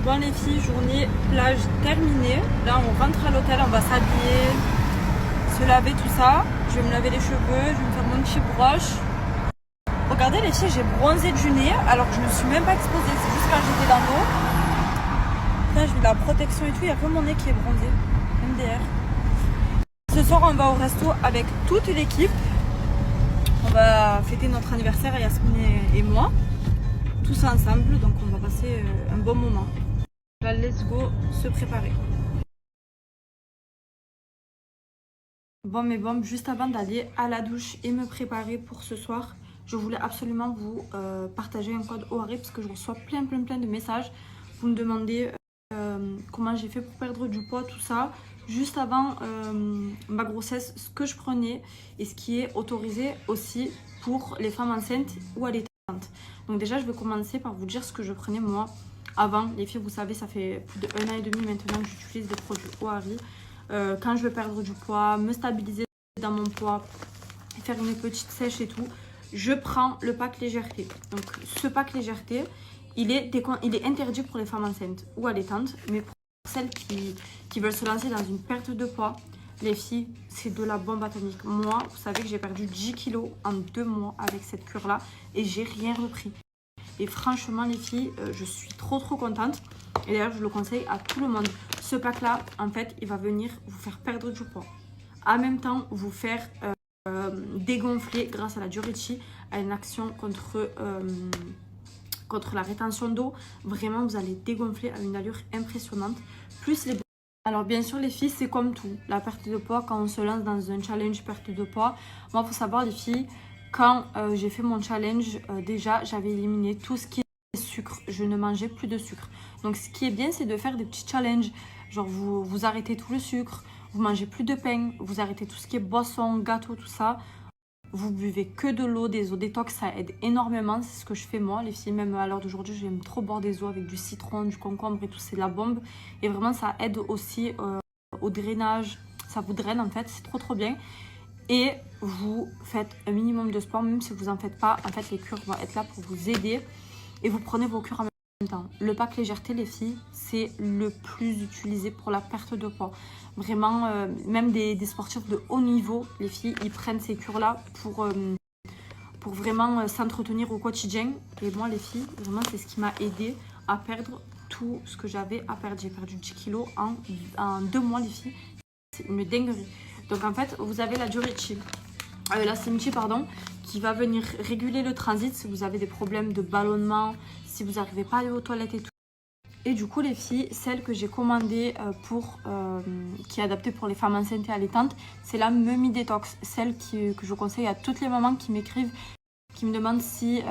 Bon les filles, journée plage terminée. Là on rentre à l'hôtel, on va s'habiller, se laver tout ça. Je vais me laver les cheveux, je vais me faire mon petit broche. Regardez les filles, j'ai bronzé du nez alors que je me suis même pas exposée. C'est juste quand j'étais dans l'eau. Là j'ai de la protection et tout, il y a que mon nez qui est bronzé. MDR. Ce soir on va au resto avec toute l'équipe. On va fêter notre anniversaire, Yasmine et moi. Tous ensemble, donc on va passer un bon moment. Là, let's go, se préparer. Bon mes bombes, juste avant d'aller à la douche et me préparer pour ce soir, je voulais absolument vous partager un code OARI parce que je reçois plein de messages. Vous me demandez comment j'ai fait pour perdre du poids, tout ça. Juste avant ma grossesse, ce que je prenais et ce qui est autorisé aussi pour les femmes enceintes ou allaitantes. Donc déjà, je vais commencer par vous dire ce que je prenais moi avant. Les filles, vous savez, ça fait plus d'1 an et demi maintenant que j'utilise des produits OARI. Quand je veux perdre du poids, me stabiliser dans mon poids, faire une petite sèche et tout, je prends le pack légèreté. Donc ce pack légèreté, il est interdit pour les femmes enceintes ou allaitantes, mais pour celles qui veulent se lancer dans une perte de poids, les filles, c'est de la bombe atomique. Moi, vous savez que j'ai perdu 10 kilos en 2 mois avec cette cure-là et j'ai rien repris. Et franchement, les filles, je suis trop contente. Et d'ailleurs, je le conseille à tout le monde. Ce pack-là, en fait, il va venir vous faire perdre du poids. En même temps, vous faire dégonfler grâce à la diurétique, à une action contre la rétention d'eau. Vraiment, vous allez dégonfler à une allure impressionnante. Plus les... Alors bien sûr les filles, c'est comme tout. La perte de poids, quand on se lance dans un challenge perte de poids, moi il faut savoir les filles, quand j'ai fait mon challenge, déjà j'avais éliminé tout ce qui est sucre. Je ne mangeais plus de sucre. Donc ce qui est bien, c'est de faire des petits challenges. Genre vous arrêtez tout le sucre, vous mangez plus de pain, vous arrêtez tout ce qui est boisson, gâteau, tout ça. Vous buvez que de l'eau, des eaux détox, ça aide énormément. C'est ce que je fais moi, les filles. Même à l'heure d'aujourd'hui, j'aime trop boire des eaux avec du citron, du concombre et tout, c'est de la bombe. Et vraiment, ça aide aussi au drainage. Ça vous draine en fait, c'est trop bien. Et vous faites un minimum de sport, même si vous en faites pas. En fait, les cures vont être là pour vous aider. Et vous prenez vos cures en même temps. Le pack légèreté, les filles, c'est le plus utilisé pour la perte de poids. Vraiment, même des sportifs de haut niveau, les filles, ils prennent ces cures-là pour vraiment s'entretenir au quotidien. Et moi, les filles, vraiment, c'est ce qui m'a aidé à perdre tout ce que j'avais à perdre. J'ai perdu 10 kilos en 2 mois, les filles. C'est une dinguerie. Donc, en fait, vous avez la diurétique, la Slimchi, pardon, qui va venir réguler le transit si vous avez des problèmes de ballonnement, si vous n'arrivez pas à aller aux toilettes et tout. Et du coup, les filles, celle que j'ai commandée qui est adaptée pour les femmes enceintes et allaitantes, c'est la Mummy Detox. Celle que je conseille à toutes les mamans qui m'écrivent, qui me demandent si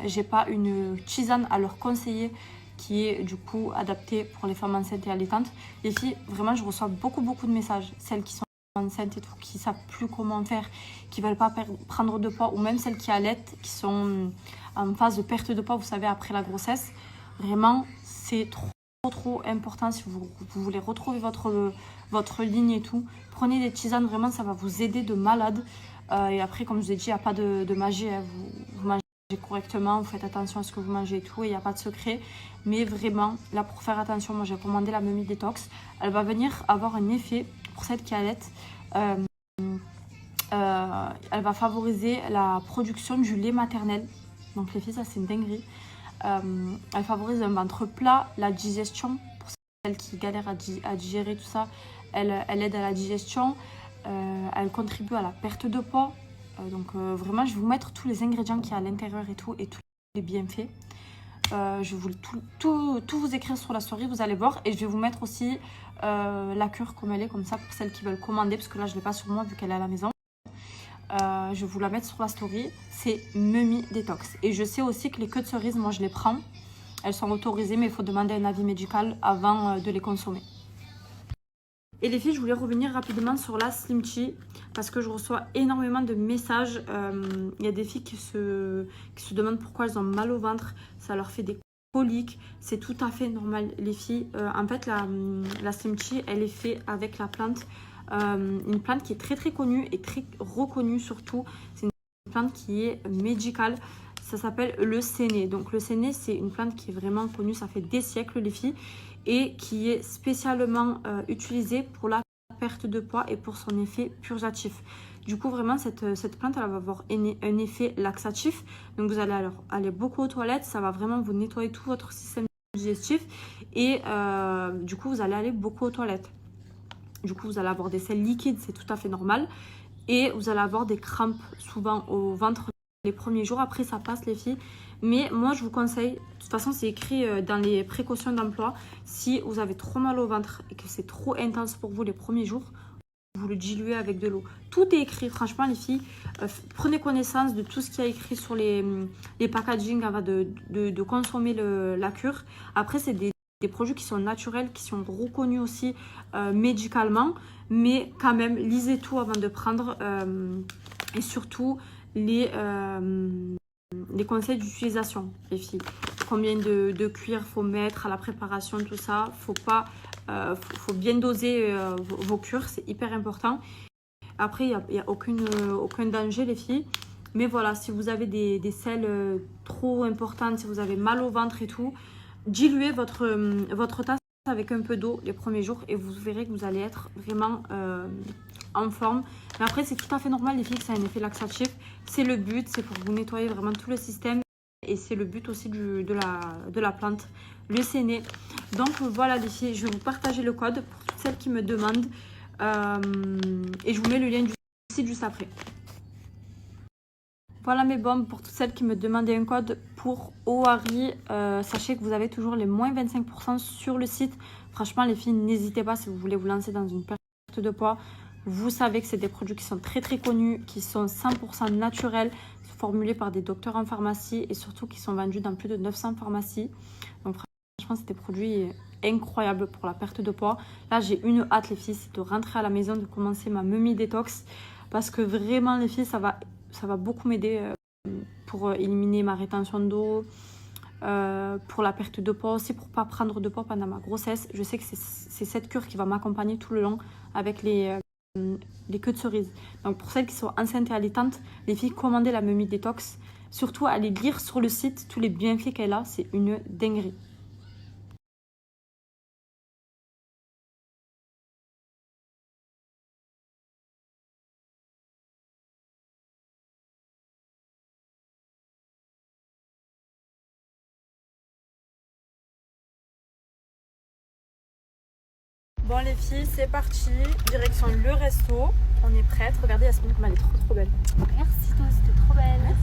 j'ai pas une tisane à leur conseiller qui est du coup adaptée pour les femmes enceintes et allaitantes. Les filles, vraiment, je reçois beaucoup de messages. Celles qui sont enceintes et tout, qui savent plus comment faire, qui veulent pas prendre de poids, ou même celles qui allaitent, qui sont en phase de perte de poids, vous savez, après la grossesse. Vraiment, c'est trop important si vous voulez retrouver votre ligne et tout. Prenez des tisanes, vraiment, ça va vous aider de malade. Et après, comme je vous ai dit, il n'y a pas de magie. Hein. Vous mangez correctement, vous faites attention à ce que vous mangez et tout. Et il n'y a pas de secret. Mais vraiment, là, pour faire attention, moi, j'ai commandé la Mummy Detox. Elle va venir avoir un effet pour celle qui allait. Elle va favoriser la production du lait maternel. Donc, les filles, ça, c'est une dinguerie. Elle favorise un ventre plat, la digestion, pour celles qui galèrent à digérer tout ça, elle aide à la digestion, elle contribue à la perte de poids. Donc vraiment, je vais vous mettre tous les ingrédients qu'il y a à l'intérieur et tous les bienfaits. Je vais vous tout vous écrire sur la story, vous allez voir. Et je vais vous mettre aussi la cure comme elle est, comme ça, pour celles qui veulent commander, parce que là, je ne l'ai pas sur moi vu qu'elle est à la maison. Je vais vous la mettre sur la story, c'est Mummy Detox. Et je sais aussi que les queues de cerise, moi je les prends. Elles sont autorisées, mais il faut demander un avis médical avant de les consommer. Et les filles, je voulais revenir rapidement sur la Slimchi parce que je reçois énormément de messages. Il y a des filles qui se demandent pourquoi elles ont mal au ventre. Ça leur fait des coliques. C'est tout à fait normal, les filles. En fait, la Slimchi, elle est faite avec la plante. Une plante qui est très connue et très reconnue surtout. C'est une plante qui est médicale. ça s'appelle le séné. Donc le séné, c'est une plante qui est vraiment connue, ça fait des siècles les filles, et qui est spécialement utilisée pour la perte de poids et pour son effet purgatif. Du coup, vraiment, cette plante, elle va avoir un effet laxatif. Donc, vous allez alors aller beaucoup aux toilettes. Ça va vraiment vous nettoyer tout votre système digestif. Et du coup, vous allez aller beaucoup aux toilettes. Du coup, vous allez avoir des selles liquides, c'est tout à fait normal. Et vous allez avoir des crampes souvent au ventre les premiers jours. Après, ça passe les filles. Mais moi, je vous conseille, de toute façon, c'est écrit dans les précautions d'emploi, si vous avez trop mal au ventre et que c'est trop intense pour vous les premiers jours, vous le diluez avec de l'eau. Tout est écrit, franchement, les filles. Prenez connaissance de tout ce qu'il y a écrit sur les packaging avant de consommer la cure. Après, c'est des produits qui sont naturels, qui sont reconnus aussi médicalement. Mais quand même, lisez tout avant de prendre. Et surtout, les conseils d'utilisation, les filles. Combien de cuir faut mettre à la préparation, tout ça. Faut bien doser vos cures, c'est hyper important. Après, il n'y a aucun danger, les filles. Mais voilà, si vous avez des selles trop importantes, si vous avez mal au ventre et tout, diluez votre tasse avec un peu d'eau les premiers jours et vous verrez que vous allez être vraiment en forme. Mais après, c'est tout à fait normal, les filles, que ça a un effet laxatif. C'est le but, c'est pour vous nettoyer vraiment tout le système. Et c'est le but aussi de la plante, le séné. Donc voilà les filles, je vais vous partager le code pour toutes celles qui me demandent. Et je vous mets le lien du site juste après. Voilà mes bombes pour toutes celles qui me demandaient un code pour Ohari. Sachez que vous avez toujours les moins 25% sur le site. Franchement les filles, n'hésitez pas si vous voulez vous lancer dans une perte de poids. Vous savez que c'est des produits qui sont très connus, qui sont 100% naturels, formulés par des docteurs en pharmacie et surtout qui sont vendus dans plus de 900 pharmacies. Donc franchement, c'est des produits incroyables pour la perte de poids. Là, j'ai une hâte les filles, c'est de rentrer à la maison, de commencer ma Mummy Détox. Parce que vraiment les filles, ça va beaucoup m'aider pour éliminer ma rétention d'eau, pour la perte de poids, aussi pour ne pas prendre de poids pendant ma grossesse. Je sais que c'est cette cure qui va m'accompagner tout le long avec les queues de cerise. Donc pour celles qui sont enceintes et allaitantes, les filles, commandez la Mummy Détox. Surtout allez lire sur le site tous les bienfaits qu'elle a, c'est une dinguerie. Bon les filles, c'est parti, direction le resto, on est prête. Regardez Yasmine comme elle est trop belle. Merci toi, c'était trop belle. Merci.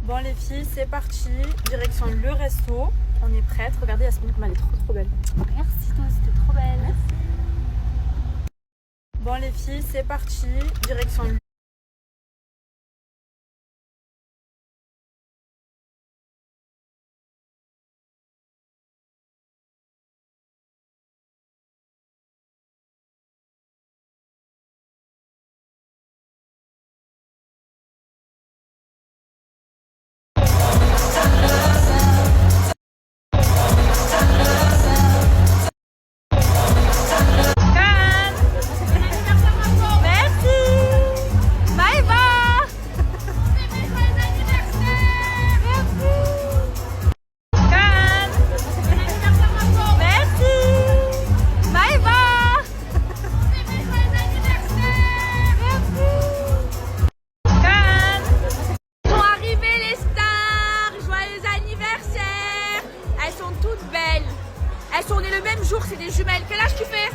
Bon les filles, c'est parti, direction le resto, on est prête. Regardez Yasmine comme elle est trop belle. Merci toi, c'était trop belle. Merci. Bon les filles, c'est parti, direction le Elles sont toutes belles. Elles sont nées le même jour, c'est des jumelles. Quel âge tu fais?